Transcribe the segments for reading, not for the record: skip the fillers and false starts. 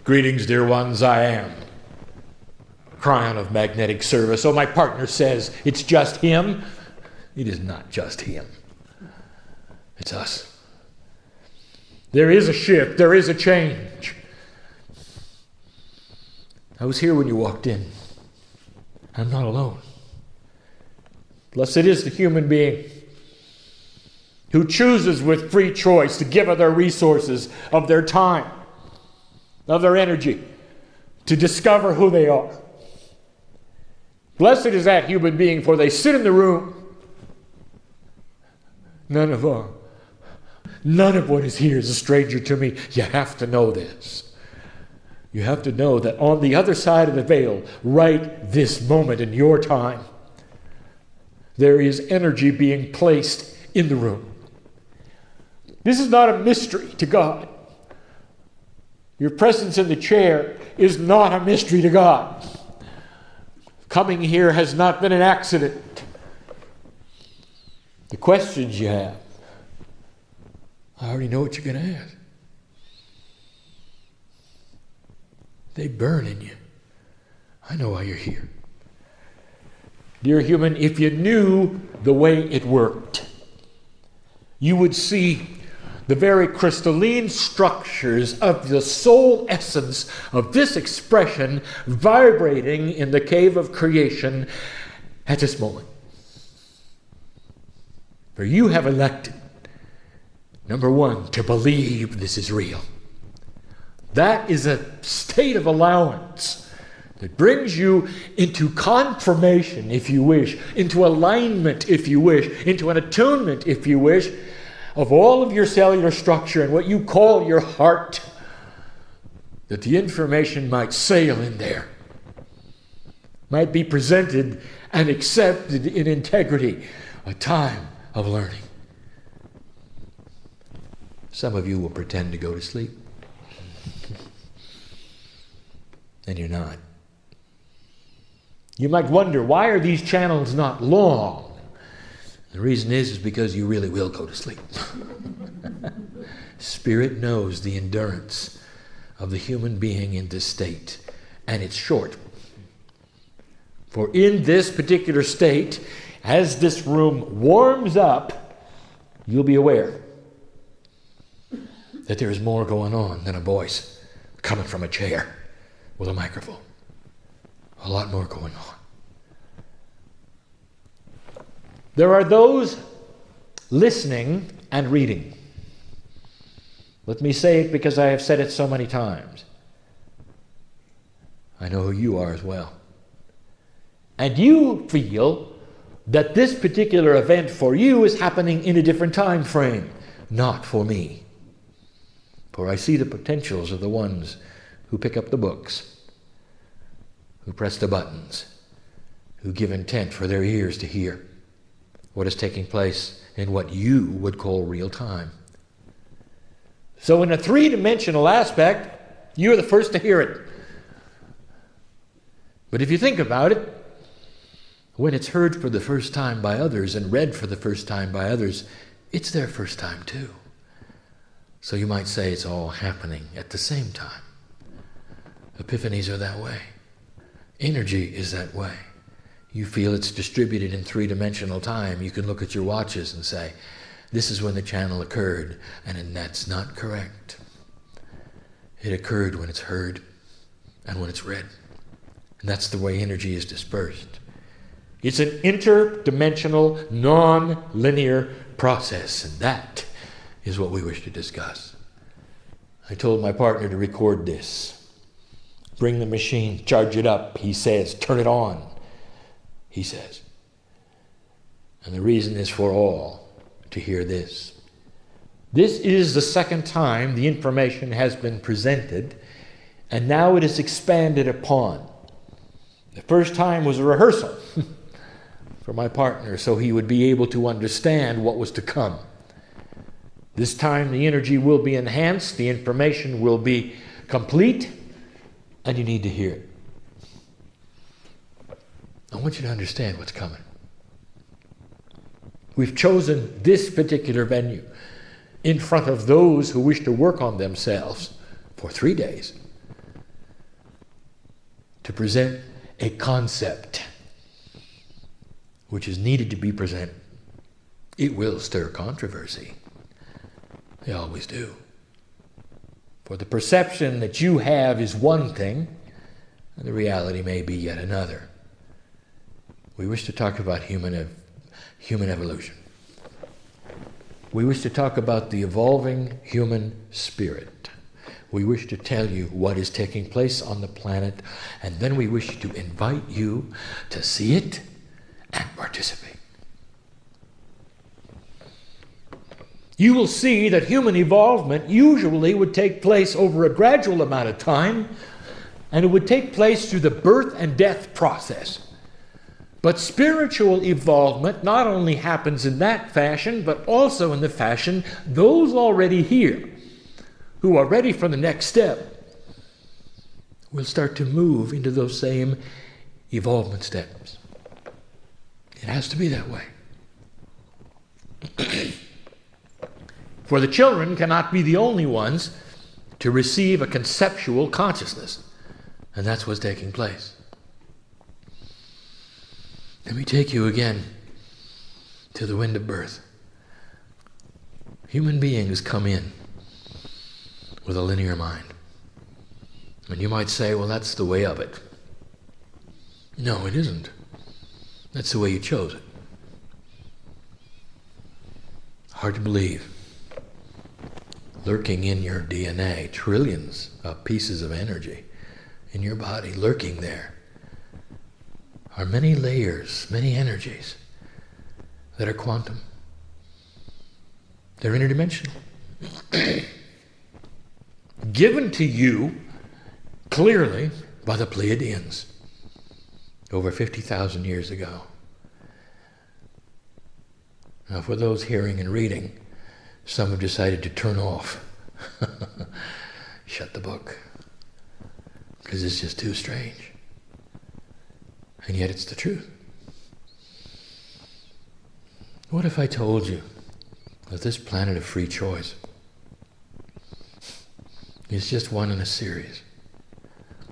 Greetings, dear ones, I am Kryon of Magnetic Service. So my partner says it's just him. It is not just him. It's us. There is a shift. There is a change. I was here when you walked in. I'm not alone. Blessed is the human being who chooses with free choice to give of their resources, of their time, of their energy, to discover who they are. Blessed is that human being, for they sit in the room. None of what is here is a stranger to me. You have to know this. You have to know that on the other side of the veil, right this moment in your time, there is energy being placed in the room. This is not a mystery to God. Your presence in the chair is not a mystery to God. Coming here has not been an accident. The questions you have, I already know what you're going to ask. They burn in you. I know why you're here. Dear human, if you knew the way it worked, you would see the very crystalline structures of the soul essence of this expression vibrating in the cave of creation at this moment. For you have elected, number one, to believe this is real. That is a state of allowance that brings you into confirmation, if you wish, into alignment, if you wish, into an attunement, if you wish, of all of your cellular structure and what you call your heart, that the information might sail in there, might be presented and accepted in integrity, a time of learning. Some of you will pretend to go to sleep, and you're not. You might wonder, why are these channels not long? The reason is because you really will go to sleep. Spirit knows the endurance of the human being in this state, and it's short. For in this particular state, as this room warms up, you'll be aware that there is more going on than a voice coming from a chair with a microphone. A lot more going on. There are those listening and reading. Let me say it because I have said it so many times. I know who you are as well. And you feel that this particular event for you is happening in a different time frame. Not for me. For I see the potentials of the ones who pick up the books, who press the buttons, who give intent for their ears to hear what is taking place in what you would call real time. So in a three-dimensional aspect, you're the first to hear it. But if you think about it, when it's heard for the first time by others and read for the first time by others, it's their first time too. So you might say it's all happening at the same time. Epiphanies are that way. Energy is that way. You feel it's distributed in three-dimensional time. You can look at your watches and say, this is when the channel occurred, and that's not correct. It occurred when it's heard and when it's read. And that's the way energy is dispersed. It's an interdimensional, non-linear process, and that is what we wish to discuss. I told my partner to record this. Bring the machine, charge it up, he says, turn it on, he says. And the reason is for all to hear this. This is the second time the information has been presented, and now it is expanded upon. The first time was a rehearsal for my partner so he would be able to understand what was to come. This time the energy will be enhanced, the information will be complete, and you need to hear it. I want you to understand what's coming. We've chosen this particular venue in front of those who wish to work on themselves for 3 days. to present a concept which is needed to be presented, it will stir controversy. They always do. For the perception that you have is one thing, and the reality may be yet another. We wish to talk about human evolution. We wish to talk about the evolving human spirit. We wish to tell you what is taking place on the planet, and then we wish to invite you to see it and participate. You will see that human evolvement usually would take place over a gradual amount of time, and it would take place through the birth and death process. But spiritual evolvement not only happens in that fashion, but also in the fashion those already here who are ready for the next step will start to move into those same evolvement steps. It has to be that way. For the children cannot be the only ones to receive a conceptual consciousness. And that's what's taking place. Let me take you again to the wind of birth. Human beings come in with a linear mind. And you might say, well, that's the way of it. No, it isn't. That's the way you chose it. Hard to believe. Lurking in your DNA, trillions of pieces of energy in your body, lurking there, are many layers, many energies that are quantum. They're interdimensional. Given to you clearly by the Pleiadians over 50,000 years ago. Now, for those hearing and reading, some have decided to turn off. Shut the book. Because it's just too strange. And yet it's the truth. What if I told you that this planet of free choice is just one in a series?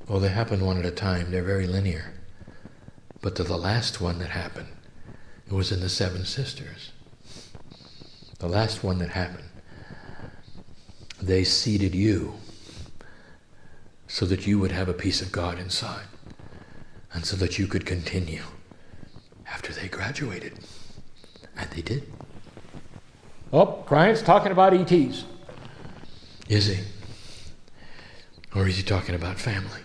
Well, they happen one at a time. They're very linear. But to the last one that happened, it was in the Seven Sisters. The last one that happened, they seeded you so that you would have a piece of God inside and so that you could continue after they graduated. And they did. Oh, Kryon's talking about ETs. Is he? Or is he talking about family?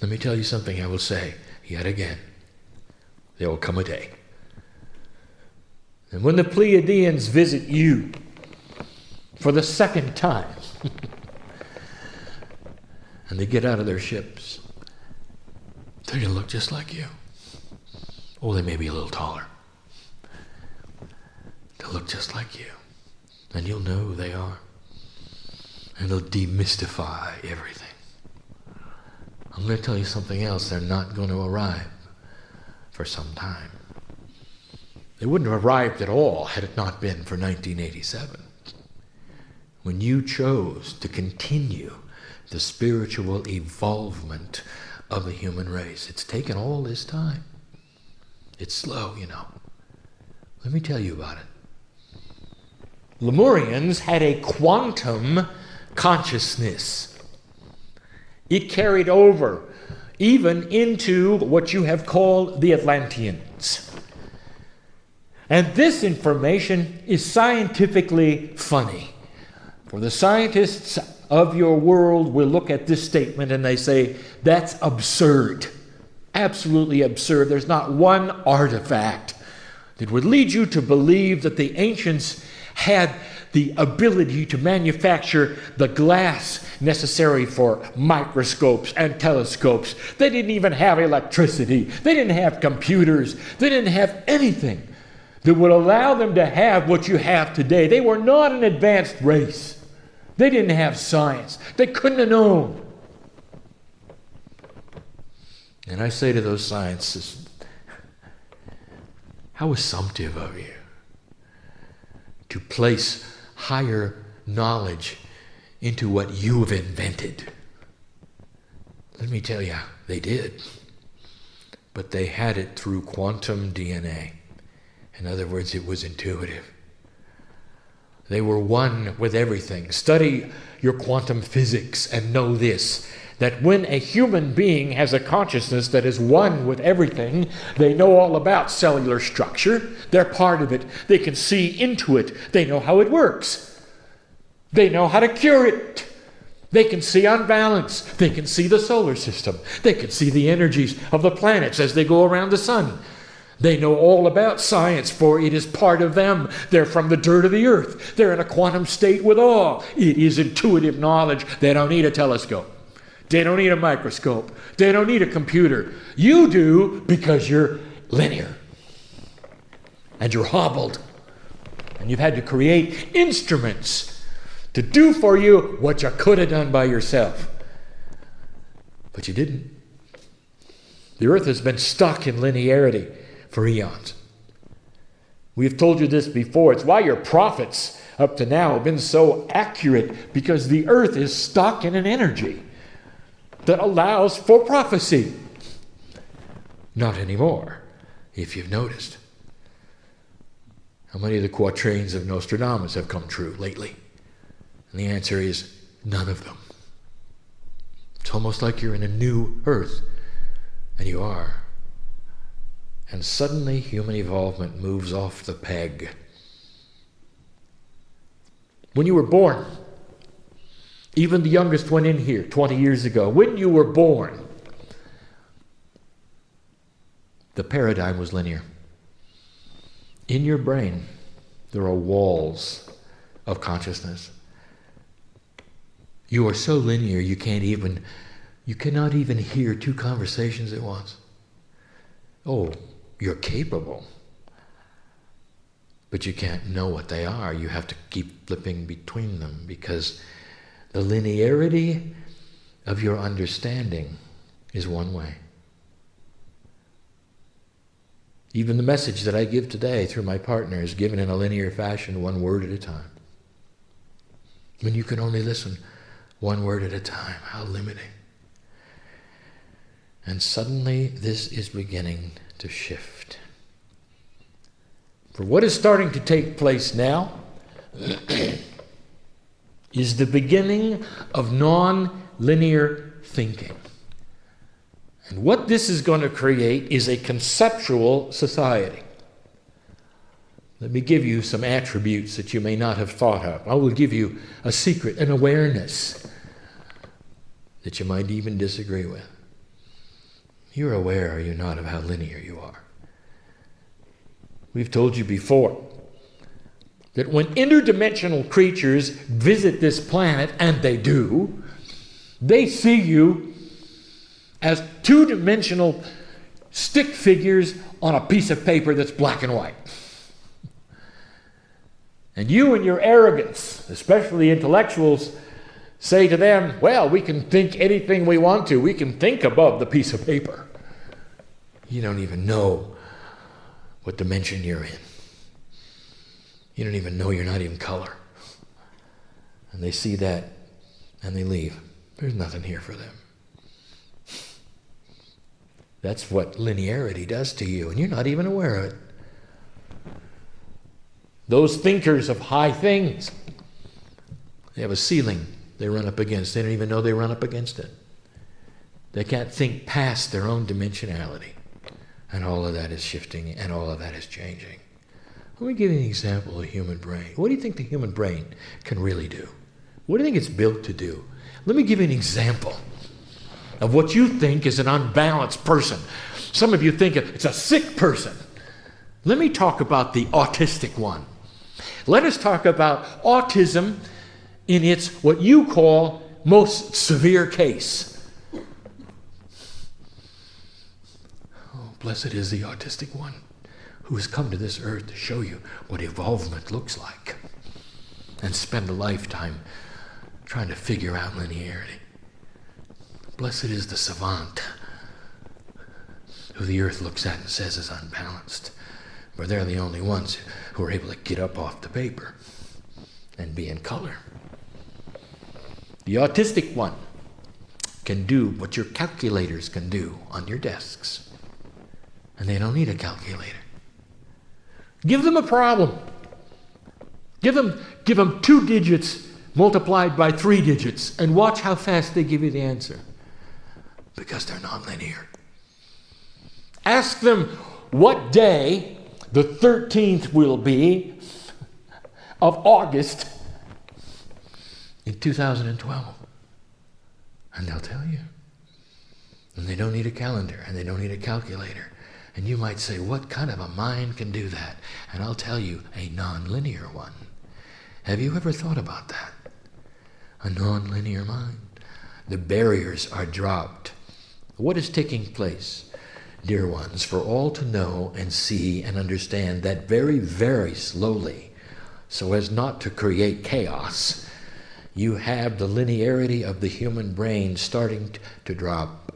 Let me tell you something I will say yet again. There will come a day. And when the Pleiadians visit you for the second time, and they get out of their ships, they're going to look just like you. Oh, they may be a little taller. They'll look just like you. And you'll know who they are. And they'll demystify everything. I'm going to tell you something else. They're not going to arrive for some time. They wouldn't have arrived at all had it not been for 1987. When you chose to continue the spiritual evolvement of the human race. It's taken all this time. It's slow, you know. Let me tell you about it. Lemurians had a quantum consciousness. It carried over even into what you have called the Atlanteans. And this information is scientifically funny. For the scientists of your world will look at this statement and they say, that's absurd. Absolutely absurd. There's not one artifact that would lead you to believe that the ancients had the ability to manufacture the glass necessary for microscopes and telescopes. They didn't even have electricity. They didn't have computers. They didn't have anything that would allow them to have what you have today. They were not an advanced race. They didn't have science. They couldn't have known. And I say to those scientists, how assumptive of you to place higher knowledge into what you have invented. Let me tell you, they did. But they had it through quantum DNA. In other words, it was intuitive. They were one with everything. Study your quantum physics and know this, that when a human being has a consciousness that is one with everything, they know all about cellular structure. They're part of it. They can see into it. They know how it works. They know how to cure it. They can see unbalance. They can see the solar system. They can see the energies of the planets as they go around the sun. They know all about science, for it is part of them. They're from the dirt of the earth. They're in a quantum state with awe. It is intuitive knowledge. They don't need a telescope. They don't need a microscope. They don't need a computer. You do, because you're linear. And you're hobbled. And you've had to create instruments to do for you what you could have done by yourself. But you didn't. The earth has been stuck in linearity for eons. We've told you this before. It's why your prophets up to now have been so accurate, because the earth is stuck in an energy that allows for prophecy. Not anymore, if you've noticed. How many of the quatrains of Nostradamus have come true lately? And the answer is none of them. It's almost like you're in a new earth, and you are. And suddenly human evolvement moves off the peg. When you were born, even the youngest one in here 20 years ago, when you were born, the paradigm was linear. In your brain, there are walls of consciousness. You are so linear you cannot even hear two conversations at once. Oh, you're capable. But you can't know what they are. You have to keep flipping between them, because the linearity of your understanding is one way. Even the message that I give today through my partner is given in a linear fashion, one word at a time. When you can only listen one word at a time, how limiting. And suddenly this is beginning to shift. For what is starting to take place now is the beginning of non-linear thinking. And what this is going to create is a conceptual society. Let me give you some attributes that you may not have thought of. I will give you a secret, an awareness that you might even disagree with. You're aware, are you not, of how linear you are? We've told you before that when interdimensional creatures visit this planet, and they do, they see you as two-dimensional stick figures on a piece of paper that's black and white. And you and your arrogance, especially intellectuals, say to them, well, we can think anything we want to. We can think above the piece of paper. You don't even know what dimension you're in. You don't even know you're not even color. And they see that and they leave. There's nothing here for them. That's what linearity does to you, and you're not even aware of it. Those thinkers of high things, they have a ceiling they run up against. They don't even know they run up against it. They can't think past their own dimensionality. And all of that is shifting, and all of that is changing. Let me give you an example of the human brain. What do you think the human brain can really do? What do you think it's built to do? Let me give you an example of what you think is an unbalanced person. Some of you think it's a sick person. Let me talk about the autistic one. Let us talk about autism in its what you call most severe case. Oh, blessed is the autistic one who has come to this earth to show you what evolvement looks like and spend a lifetime trying to figure out linearity. Blessed is the savant who the earth looks at and says is unbalanced, for they're the only ones who are able to get up off the paper and be in color. The autistic one can do what your calculators can do on your desks. And they don't need a calculator. Give them a problem. Give them 2 digits multiplied by 3 digits and watch how fast they give you the answer. Because they're nonlinear. Ask them what day the 13th will be of August in 2012. And they'll tell you. And they don't need a calendar, and they don't need a calculator. And you might say, what kind of a mind can do that? And I'll tell you, a nonlinear one. Have you ever thought about that? A nonlinear mind. The barriers are dropped. What is taking place, dear ones, for all to know and see and understand that very, very slowly, so as not to create chaos, you have the linearity of the human brain starting to drop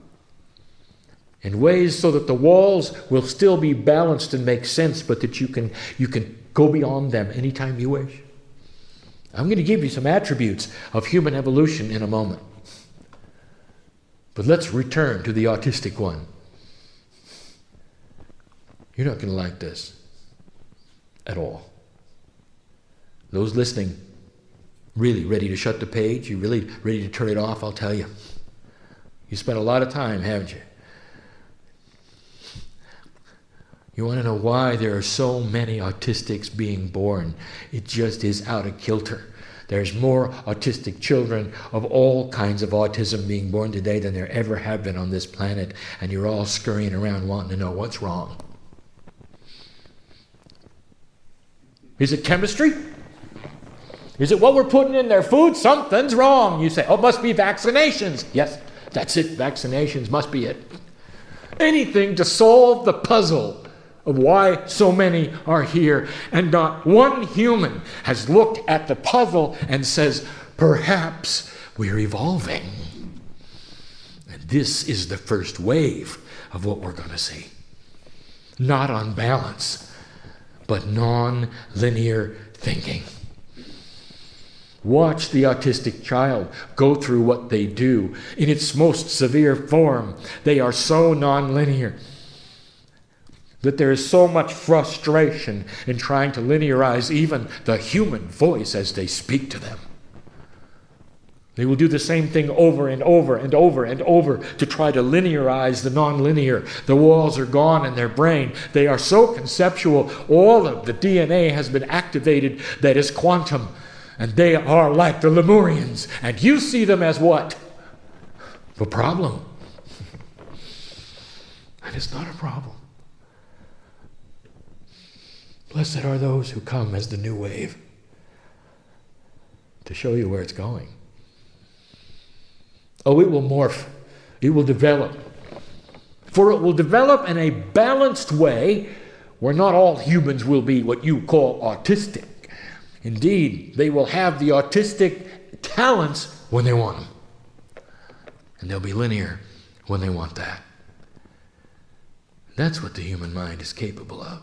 in ways so that the walls will still be balanced and make sense, but that you can go beyond them anytime you wish. I'm going to give you some attributes of human evolution in a moment. But let's return to the autistic one. You're not going to like this at all. Those listening, really ready to shut the page? You really ready to turn it off? I'll tell you. You spent a lot of time, haven't you? You want to know why there are so many autistics being born? It just is out of kilter. There's more autistic children of all kinds of autism being born today than there ever have been on this planet, and you're all scurrying around wanting to know what's wrong. Is it chemistry? Is it what we're putting in their food? Something's wrong. You say, oh, it must be vaccinations. Yes, that's it. Vaccinations must be it. Anything to solve the puzzle of why so many are here. And not one human has looked at the puzzle and says, perhaps we're evolving. And this is the first wave of what we're going to see. Not on balance, but non-linear thinking. Watch the autistic child go through what they do. In its most severe form, they are so non-linear that there is so much frustration in trying to linearize even the human voice as they speak to them. They will do the same thing over and over and over and over to try to linearize the nonlinear. The walls are gone in their brain. They are so conceptual. All of the DNA has been activated that is quantum. And they are like the Lemurians. And you see them as what? A problem. And it's not a problem. Blessed are those who come as the new wave to show you where it's going. Oh, it will morph. It will develop. For it will develop in a balanced way where not all humans will be what you call autistic. Indeed, they will have the autistic talents when they want them. And they'll be linear when they want that. That's what the human mind is capable of.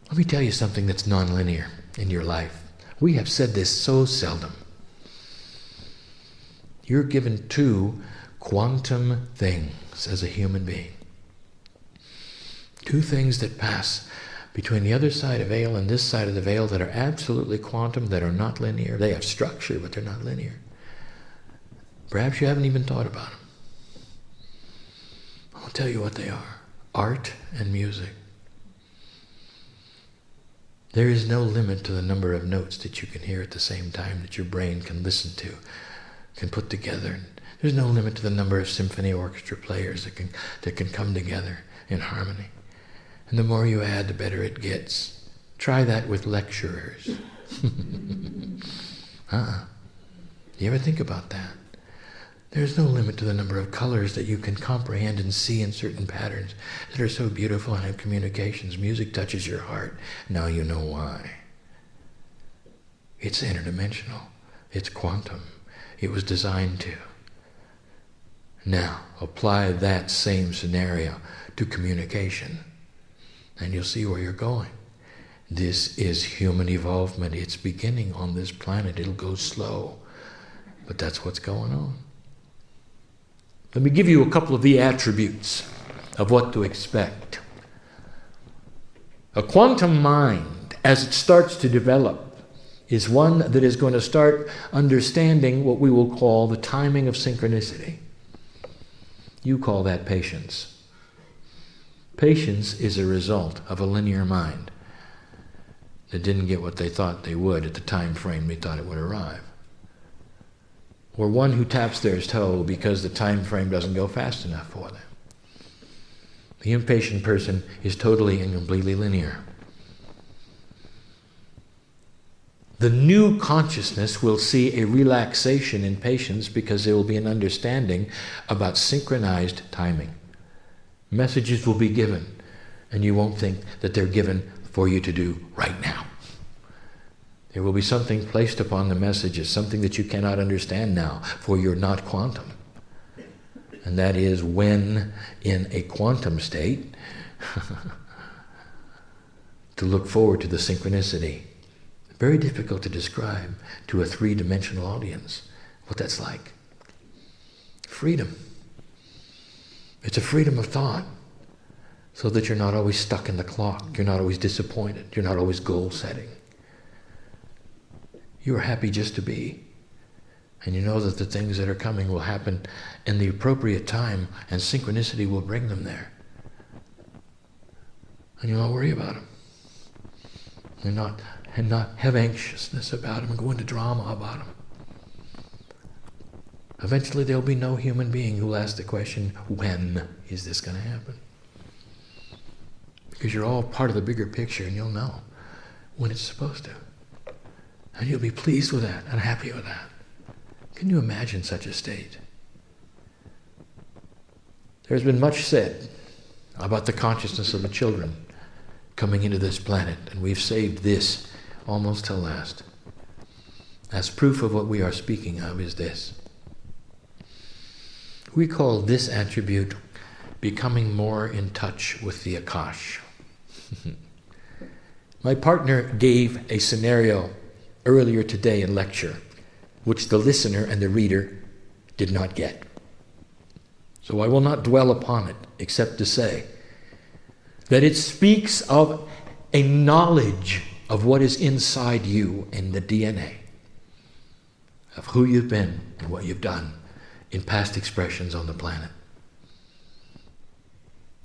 Let me tell you something that's nonlinear in your life. We have said this so seldom. You're given 2 quantum things as a human being. 2 things that pass between the other side of veil and this side of the veil that are absolutely quantum, that are not linear. They have structure, but they're not linear. Perhaps you haven't even thought about them. I'll tell you what they are. Art and music. There is no limit to the number of notes that you can hear at the same time that your brain can listen to, can put together. There's no limit to the number of symphony orchestra players that can come together in harmony. And the more you add, the better it gets. Try that with lecturers. You ever think about that? There's no limit to the number of colors that you can comprehend and see in certain patterns that are so beautiful and have communications. Music touches your heart. Now you know why. It's interdimensional. It's quantum. It was designed to. Now, apply that same scenario to communication, and you'll see where you're going. This is human evolvement. It's beginning on this planet. It'll go slow, but that's what's going on. Let me give you a couple of the attributes of what to expect. A quantum mind, as it starts to develop, is one that is going to start understanding what we will call the timing of synchronicity. You call that patience. Patience is a result of a linear mind that didn't get what they thought they would at the time frame they thought it would arrive. Or one who taps their toe because the time frame doesn't go fast enough for them. The impatient person is totally and completely linear. The new consciousness will see a relaxation in patience because there will be an understanding about synchronized timing. Messages will be given, and you won't think that they're given for you to do right now. There will be something placed upon the messages, something that you cannot understand now, for you're not quantum. And that is when, in a quantum state, to look forward to the synchronicity. Very difficult to describe to a three-dimensional audience what that's like. Freedom. It's a freedom of thought, so that you're not always stuck in the clock. You're not always disappointed. You're not always goal-setting. You are happy just to be. And you know that the things that are coming will happen in the appropriate time, and synchronicity will bring them there. And you don't worry about them. And not have anxiousness about them and go into drama about them. Eventually there'll be no human being who will ask the question, when is this going to happen? Because you're all part of the bigger picture, and you'll know when it's supposed to. And you'll be pleased with that and happy with that. Can you imagine such a state? There's been much said about the consciousness of the children coming into this planet, and we've saved this almost till last. As proof of what we are speaking of is this. We call this attribute becoming more in touch with the Akash. My partner gave a scenario earlier today in lecture, which the listener and the reader did not get. So I will not dwell upon it, except to say that it speaks of a knowledge of what is inside you in the DNA, of who you've been and what you've done in past expressions on the planet.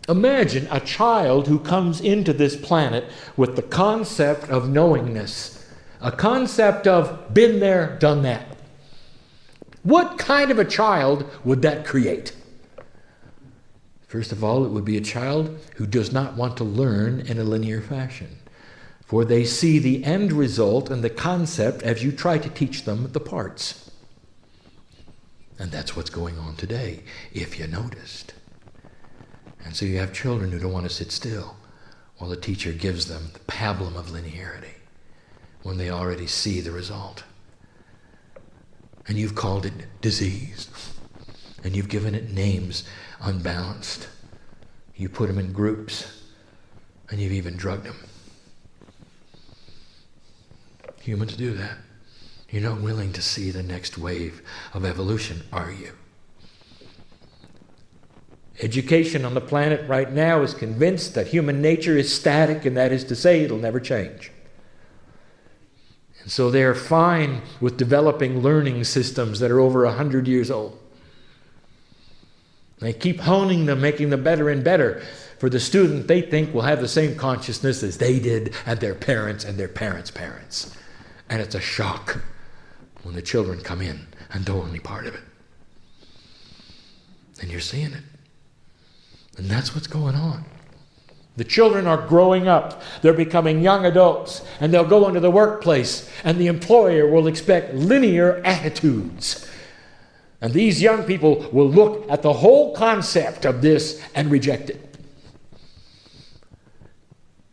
Imagine a child who comes into this planet with the concept of knowingness, a concept of been there, done that. What kind of a child would that create? First of all, it would be a child who does not want to learn in a linear fashion, for they see the end result and the concept as you try to teach them the parts. And that's what's going on today, if you noticed. And so you have children who don't want to sit still while the teacher gives them the pablum of linearity when they already see the result. And you've called it disease. And you've given it names unbalanced. You put them in groups. And you've even drugged them. Humans do that. You're not willing to see the next wave of evolution, are you? Education on the planet right now is convinced that human nature is static, and that is to say it'll never change. And so they're fine with developing learning systems that are over 100 years old. They keep honing them, making them better and better. For the student, they think will have the same consciousness as they did and their parents and their parents' parents. And it's a shock when the children come in and don't want any part of it. And you're seeing it. And that's what's going on. The children are growing up. They're becoming young adults. And they'll go into the workplace. And the employer will expect linear attitudes. And these young people will look at the whole concept of this and reject it.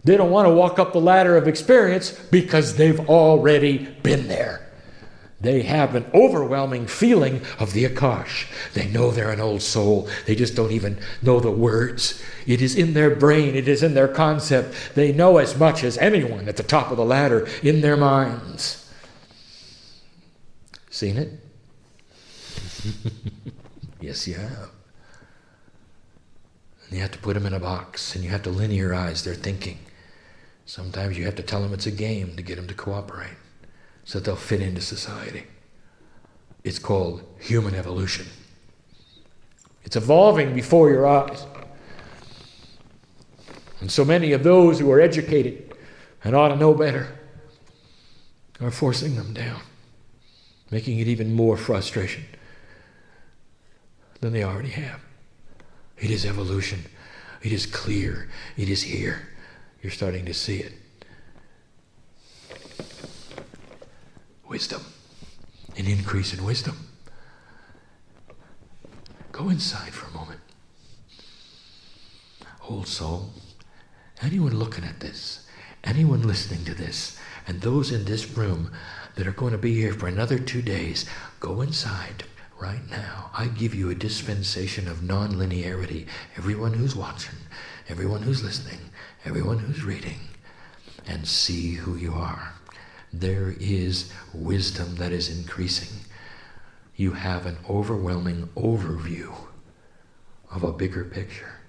They don't want to walk up the ladder of experience because they've already been there. They have an overwhelming feeling of the Akash. They know they're an old soul. They just don't even know the words. It is in their brain. It is in their concept. They know as much as anyone at the top of the ladder in their minds. Seen it? Yes, you have. And you have to put them in a box, and you have to linearize their thinking. Sometimes you have to tell them it's a game to get them to cooperate, so that they'll fit into society. It's called human evolution. It's evolving before your eyes. And so many of those who are educated and ought to know better are forcing them down, making it even more frustration than they already have. It is evolution. It is clear. It is here. You're starting to see it. Wisdom. An increase in wisdom. Go inside for a moment. Old soul, anyone looking at this, anyone listening to this, and those in this room that are going to be here for another 2 days, go inside right now. I give you a dispensation of non-linearity. Everyone who's watching, everyone who's listening, everyone who's reading, and see who you are. There is wisdom that is increasing. You have an overwhelming overview of a bigger picture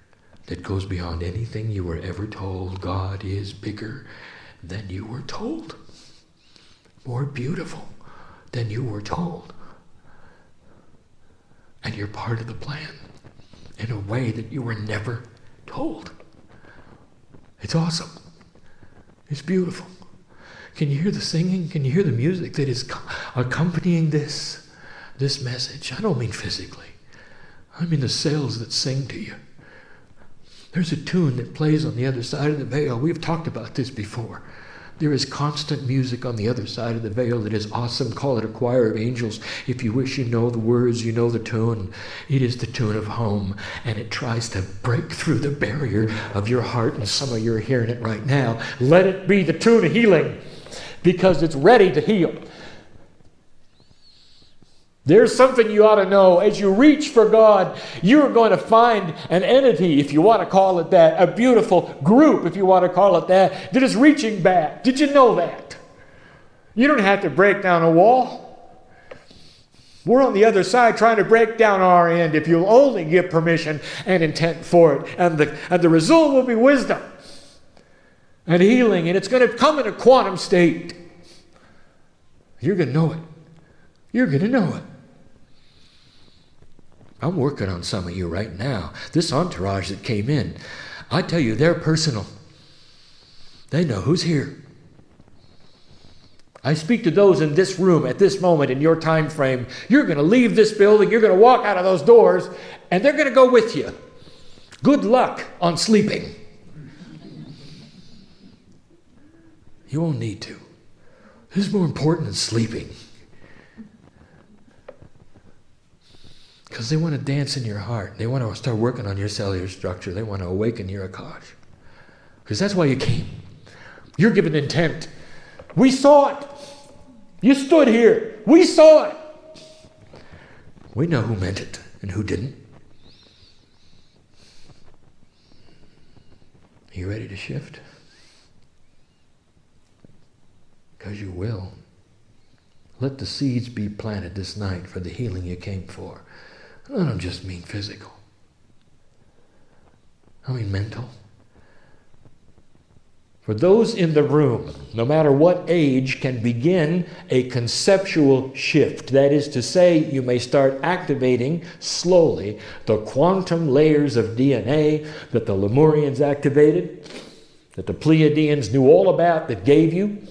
that goes beyond anything you were ever told. God is bigger than you were told, more beautiful than you were told. And you're part of the plan in a way that you were never told. It's awesome. It's beautiful. Can you hear the singing? Can you hear the music that is accompanying this message? I don't mean physically. I mean the sails that sing to you. There's a tune that plays on the other side of the veil. We've talked about this before. There is constant music on the other side of the veil that is awesome. Call it a choir of angels. If you wish you know the words, you know the tune. It is the tune of home, and it tries to break through the barrier of your heart, and some of you are hearing it right now. Let it be the tune of healing, because it's ready to heal. There's something you ought to know. As you reach for God, you're going to find an entity, if you want to call it that, a beautiful group, if you want to call it that is reaching back. Did you know that? You don't have to break down a wall. We're on the other side trying to break down our end if you'll only give permission and intent for it. And the result will be wisdom and healing, and it's going to come in a quantum state. You're going to know it. You're going to know it. I'm working on some of you right now. This entourage that came in, I tell you, they're personal. They know who's here. I speak to those in this room at this moment in your time frame. You're going to leave this building, you're going to walk out of those doors, and they're going to go with you. Good luck on sleeping. You won't need to. This is more important than sleeping. Because they want to dance in your heart. They want to start working on your cellular structure. They want to awaken your Akash. Because that's why you came. You're given intent. We saw it. You stood here. We saw it. We know who meant it and who didn't. Are you ready to shift? Because you will. Let the seeds be planted this night for the healing you came for. I don't just mean physical. I mean mental. For those in the room, no matter what age, can begin a conceptual shift. That is to say, you may start activating slowly the quantum layers of DNA that the Lemurians activated, that the Pleiadians knew all about, that gave you.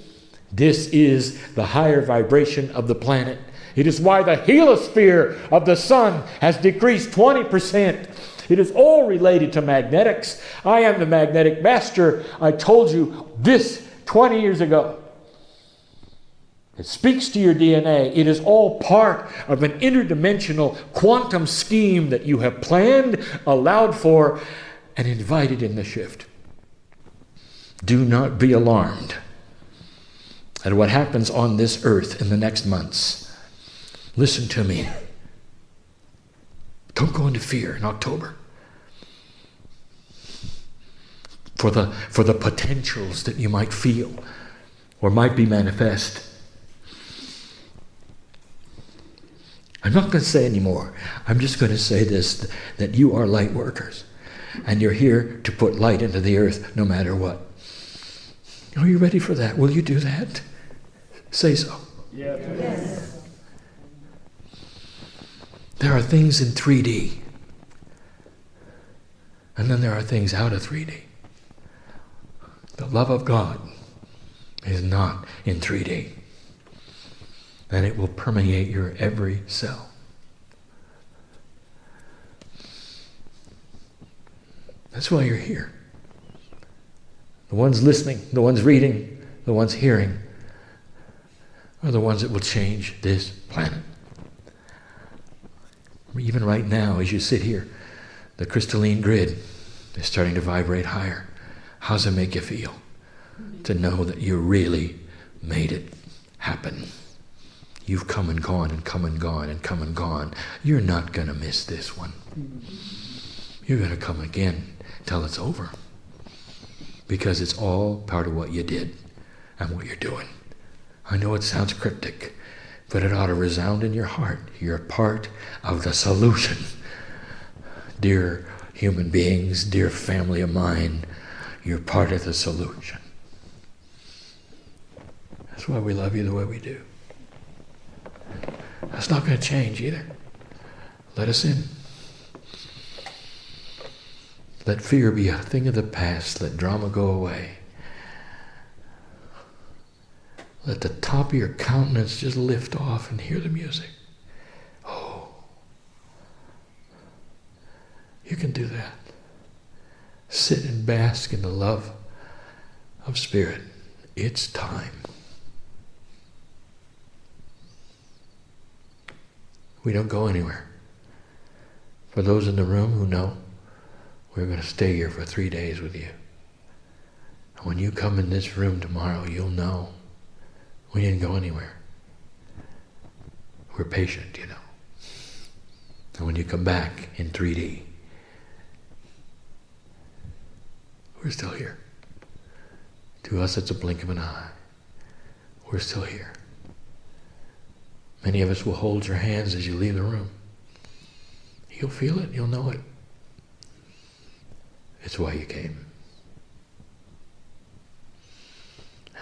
This is the higher vibration of the planet. It is why the heliosphere of the sun has decreased 20%. It is all related to magnetics. I am the magnetic master. I told you this 20 years ago. It speaks to your DNA. It is all part of an interdimensional quantum scheme that you have planned, allowed for, and invited in the shift. Do not be alarmed at what happens on this earth in the next months. Listen to me. Don't go into fear in October. For the potentials that you might feel or might be manifest. I'm not going to say anymore. I'm just going to say this, that you are light workers. And you're here to put light into the earth no matter what. Are you ready for that? Will you do that? Say so. Yes. There are things in 3D. And then there are things out of 3D. The love of God is not in 3D. And it will permeate your every cell. That's why you're here. The ones listening, the ones reading, the ones hearing are the ones that will change this planet. Even right now, as you sit here, the crystalline grid is starting to vibrate higher. How does it make you feel to know that you really made it happen? You've come and gone and come and gone and come and gone. You're not going to miss this one. You're going to come again till it's over. Because it's all part of what you did and what you're doing. I know it sounds cryptic, but it ought to resound in your heart. You're part of the solution. Dear human beings, dear family of mine, you're part of the solution. That's why we love you the way we do. That's not going to change either. Let us in. Let fear be a thing of the past. Let drama go away. Let the top of your countenance just lift off and hear the music. Oh. You can do that. Sit and bask in the love of Spirit. It's time. We don't go anywhere. For those in the room who know, we're going to stay here for 3 days with you. And when you come in this room tomorrow, you'll know we didn't go anywhere. We're patient, you know. And when you come back in 3D, we're still here. To us, it's a blink of an eye. We're still here. Many of us will hold your hands as you leave the room. You'll feel it. You'll know it. It's why you came.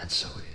And so it is.